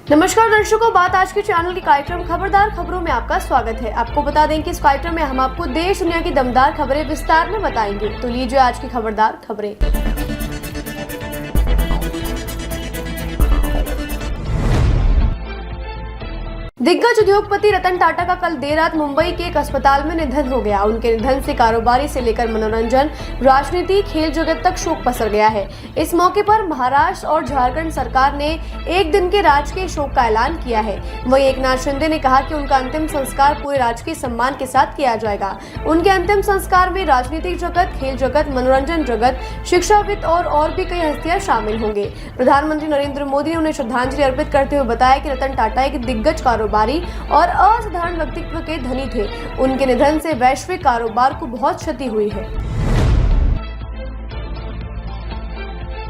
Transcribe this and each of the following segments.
नमस्कार दर्शकों, बात आज के चैनल के कार्यक्रम खबरदार खबरों में आपका स्वागत है। आपको बता दें कि इस कार्यक्रम में हम आपको देश दुनिया की दमदार खबरें विस्तार में बताएंगे। तो लीजिए आज की खबरदार खबरें। दिग्गज उद्योगपति रतन टाटा का कल देर रात मुंबई के एक अस्पताल में निधन हो गया। उनके निधन से कारोबारी से लेकर मनोरंजन, राजनीति, खेल जगत तक शोक पसर गया है। इस मौके पर महाराष्ट्र और झारखंड सरकार ने एक दिन के राजकीय शोक का ऐलान किया है। वहीं एकनाथ शिंदे ने कहा कि उनका अंतिम संस्कार पूरे राजकीय सम्मान के साथ किया जाएगा। उनके अंतिम संस्कार में राजनीतिक जगत, खेल जगत, मनोरंजन जगत, शिक्षाविद और भी कई हस्तियां शामिल होंगे। प्रधानमंत्री नरेंद्र मोदी ने उन्हें श्रद्धांजलि अर्पित करते हुए बताया कि रतन टाटा एक दिग्गज कारोबारी और असाधारण व्यक्तित्व के धनी थे। उनके निधन से वैश्विक कारोबार को बहुत क्षति हुई है।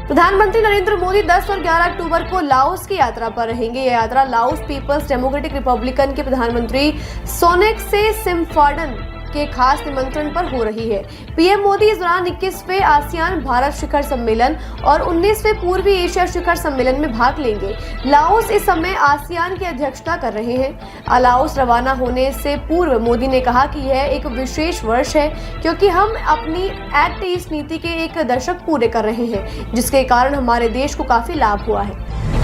प्रधानमंत्री नरेंद्र मोदी 10 और 11 अक्टूबर को लाओस की यात्रा पर रहेंगे। यह यात्रा लाओस पीपल्स डेमोक्रेटिक रिपब्लिकन के प्रधानमंत्री सोनेक्से सिम्फाडन के खास निमंत्रण पर हो रही है। पीएम मोदी इस दौरान 21वें आसियान भारत शिखर सम्मेलन और 19वें पूर्वी एशिया शिखर सम्मेलन में भाग लेंगे। लाओस इस समय आसियान की अध्यक्षता कर रहे हैं। लाओस रवाना होने से पूर्व मोदी ने कहा कि यह एक विशेष वर्ष है क्योंकि हम अपनी एक्ट ईस्ट नीति के एक दशक पूरे कर रहे हैं, जिसके कारण हमारे देश को काफी लाभ हुआ है।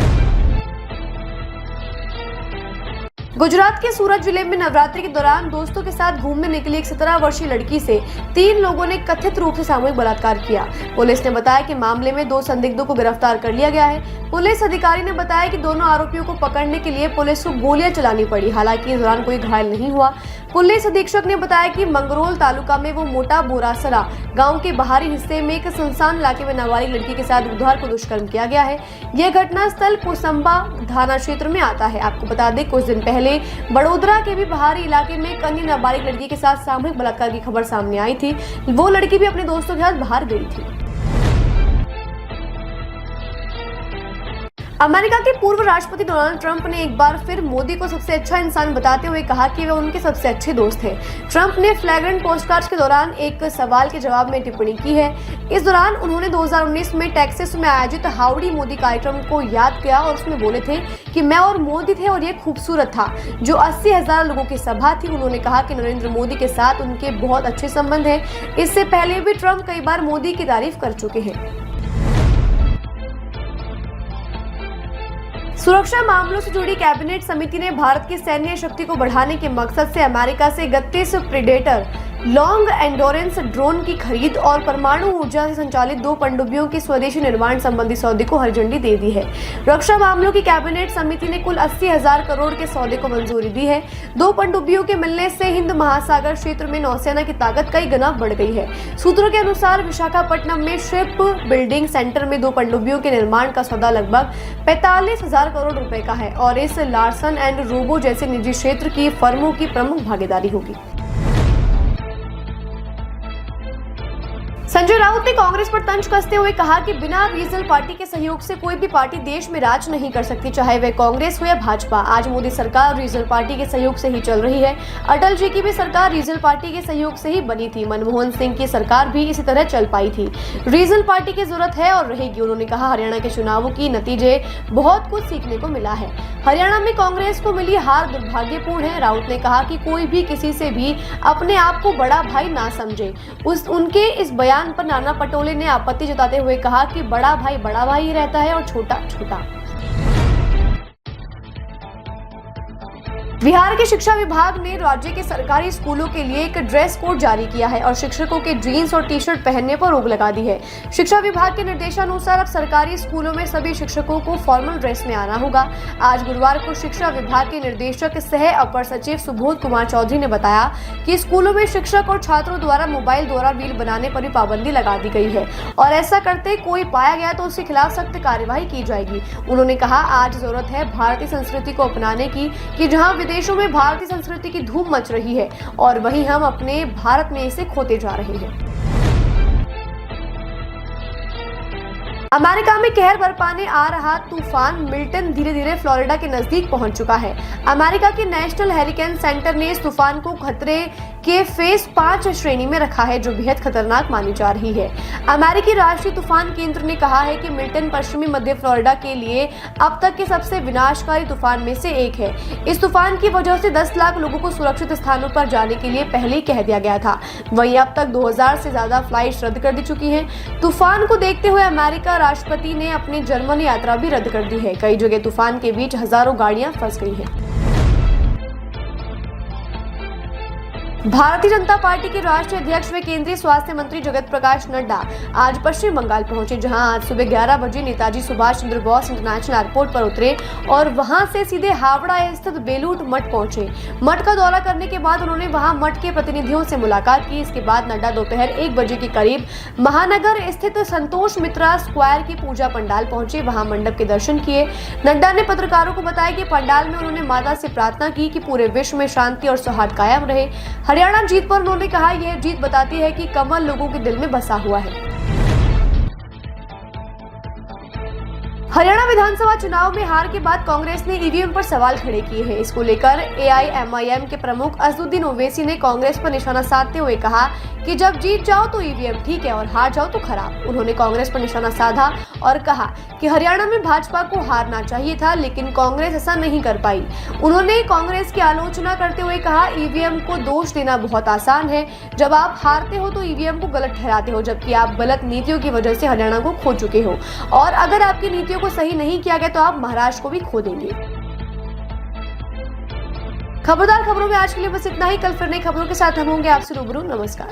गुजरात के सूरत जिले में नवरात्रि के दौरान दोस्तों के साथ घूमने निकली एक 17 वर्षीय लड़की से 3 लोगों ने कथित रूप से सामूहिक बलात्कार किया। पुलिस ने बताया कि मामले में 2 संदिग्धों को गिरफ्तार कर लिया गया है। पुलिस अधिकारी ने बताया कि दोनों आरोपियों को पकड़ने के लिए पुलिस को गोलियां चलानी पड़ी। हालांकि इस दौरान कोई घायल नहीं हुआ। पुलिस अधीक्षक ने बताया कि मंगरोल तालुका में वो मोटा बोरासरा गांव के बाहरी हिस्से में एक सुनसान इलाके में नाबालिग लड़की के साथ बुधवार को दुष्कर्म किया गया है। यह घटना स्थल कोसंबा थाना क्षेत्र में आता है। आपको बता दें, कुछ दिन पहले बड़ोदरा के भी बाहरी इलाके में एक अन्य नाबालिग लड़की के साथ सामूहिक बलात्कार की खबर सामने आई थी। वो लड़की भी अपने दोस्तों के साथ बाहर गई थी। अमेरिका के पूर्व राष्ट्रपति डोनाल्ड ट्रंप ने एक बार फिर मोदी को सबसे अच्छा इंसान बताते हुए कहा कि वे उनके सबसे अच्छे दोस्त हैं। ट्रंप ने फ्लैग्रेंट पोस्टकार्ड्स के दौरान एक सवाल के जवाब में टिप्पणी की है। इस दौरान उन्होंने 2019 में टेक्सास में आयोजित हाउडी मोदी कार्यक्रम को याद किया और उसमें बोले थे कि मैं और मोदी थे और ये खूबसूरत था, जो 80,000 लोगों की सभा थी। उन्होंने कहा कि नरेंद्र मोदी के साथ उनके बहुत अच्छे संबंध हैं। इससे पहले भी ट्रंप कई बार मोदी की तारीफ कर चुके हैं। सुरक्षा मामलों से जुड़ी कैबिनेट समिति ने भारत की सैन्य शक्ति को बढ़ाने के मकसद से अमेरिका से 31 प्रीडेटर लॉन्ग एंडोरेंस ड्रोन की खरीद और परमाणु ऊर्जा से संचालित 2 पनडुब्बियों के स्वदेशी निर्माण संबंधी सौदे को हरी झंडी दे दी है। रक्षा मामलों की कैबिनेट समिति ने कुल 80,000 करोड़ के सौदे को मंजूरी दी है। 2 पनडुब्बियों के मिलने से हिंद महासागर क्षेत्र में नौसेना की ताकत कई गुना बढ़ गई है। सूत्रों के अनुसार विशाखापट्टनम में शिप बिल्डिंग सेंटर में 2 पनडुब्बियों के निर्माण का सौदा लगभग 45,000 करोड़ रुपए का है और इस लार्सन एंड रोबो जैसे निजी क्षेत्र की फर्मों की प्रमुख भागीदारी होगी। संजय राउत ने कांग्रेस पर तंज कसते हुए कहा कि बिना रीजनल पार्टी के सहयोग से कोई भी पार्टी देश में राज नहीं कर सकती, चाहे वह कांग्रेस हो या भाजपा। आज मोदी सरकार रीजनल पार्टी के सहयोग से ही चल रही है। अटल जी की भी सरकार रीजनल पार्टी के सहयोग से ही बनी थी। मनमोहन सिंह की सरकार भी इसी तरह चल पाई थी। रीजनल पार्टी की जरूरत है और रहेगी। उन्होंने कहा, हरियाणा के चुनावों की नतीजे बहुत कुछ सीखने को मिला है। हरियाणा में कांग्रेस को मिली हार दुर्भाग्यपूर्ण है। राउत ने कहा कि कोई भी किसी से भी अपने आप को बड़ा भाई ना समझे। उनके इस बयान पर नाना पटोले ने आपत्ति जताते हुए कहा कि बड़ा भाई ही रहता है और छोटा छोटा। बिहार के शिक्षा विभाग ने राज्य के सरकारी स्कूलों के लिए एक ड्रेस कोड जारी किया है और शिक्षकों के जीन्स और टी-शर्ट पहनने पर रोक लगा दी है। शिक्षा विभाग के निर्देशानुसार अब सरकारी स्कूलों में सभी शिक्षकों को फॉर्मल ड्रेस में आना होगा। आज गुरुवार को शिक्षा विभाग के निदेशक सह अपर सचिव सुबोध कुमार चौधरी ने बताया कि स्कूलों में शिक्षक और छात्रों द्वारा मोबाइल द्वारा रील बनाने पर भी पाबंदी लगा दी गई है और ऐसा करते कोई पाया गया तो उसके खिलाफ सख्त कार्यवाही की जाएगी। उन्होंने कहा, आज जरूरत है भारतीय संस्कृति को अपनाने की कि जहाँ देशों में भारतीय संस्कृति की धूम मच रही है और वहीं हम अपने भारत में इसे खोते जा रहे हैं। अमेरिका में कहर बरपाने आ रहा तूफान मिल्टन धीरे धीरे फ्लोरिडा के नजदीक पहुंच चुका है। अमेरिका के नेशनल हैरिकेन सेंटर ने इस तूफान को खतरे के फेज 5 श्रेणी में रखा है, जो बेहद खतरनाक मानी जा रही है। अमेरिकी राष्ट्रीय तूफान केंद्र ने कहा है कि मिल्टन पश्चिमी मध्य फ्लोरिडा के लिए अब तक के सबसे विनाशकारी तूफान में से एक है। इस तूफान की वजह से 10 लाख लोगों को सुरक्षित स्थानों पर जाने के लिए पहले ही कह दिया गया था। वहीं अब तक 2000 से ज्यादा फ्लाइट्स रद्द कर दी चुकी हैं। तूफान को देखते हुए अमेरिका राष्ट्रपति ने अपनी जर्मन यात्रा भी रद्द कर दी है। कई जगह तूफान के बीच हजारों गाड़ियां फंस गई हैं। भारतीय जनता पार्टी के राष्ट्रीय अध्यक्ष व केंद्रीय स्वास्थ्य मंत्री जगत प्रकाश नड्डा आज पश्चिम बंगाल पहुंचे, जहां आज सुबह 11 बजे नेताजी सुभाष चंद्र बोस इंटरनेशनल एयरपोर्ट पर उतरे और वहां से सीधे हावड़ा स्थित बेलूर मठ पहुंचे। मठ का दौरा करने के बाद उन्होंने वहां मठ के प्रतिनिधियों से मुलाकात की। इसके बाद नड्डा दोपहर 1 बजे के करीब महानगर स्थित संतोष मित्रा स्क्वायर की पूजा पंडाल पहुंचे, वहां मंडप के दर्शन किए। नड्डा ने पत्रकारों को बताया कि पंडाल में उन्होंने माता से प्रार्थना की कि पूरे विश्व में शांति और सौहार्द कायम रहे। हरियाणा जीत पर उन्होंने कहा, यह जीत बताती है कि कमल लोगों के दिल में बसा हुआ है। हरियाणा विधानसभा चुनाव में हार के बाद कांग्रेस ने ईवीएम पर सवाल खड़े किए हैं। इसको लेकर एआईएमआईएम के प्रमुख असदुद्दीन ओवैसी ने कांग्रेस पर निशाना साधते हुए कहा कि जब जीत जाओ तो ईवीएम ठीक है और हार जाओ तो खराब। उन्होंने कांग्रेस पर निशाना साधा और कहा कि हरियाणा में भाजपा को हारना चाहिए था, लेकिन कांग्रेस ऐसा नहीं कर पाई। उन्होंने कांग्रेस की आलोचना करते हुए कहा, ईवीएम को दोष देना बहुत आसान है। जब आप हारते हो तो ईवीएम को गलत ठहराते हो, जबकि आप गलत नीतियों की वजह से हरियाणा को खो चुके हो और अगर आपकी नीतियों को सही नहीं किया गया तो आप महाराष्ट्र को भी खो देंगे। खबरदार खबरों में आज के लिए बस इतना ही। कल फिर नई खबरों के साथ हम होंगे आपसे रूबरू। नमस्कार।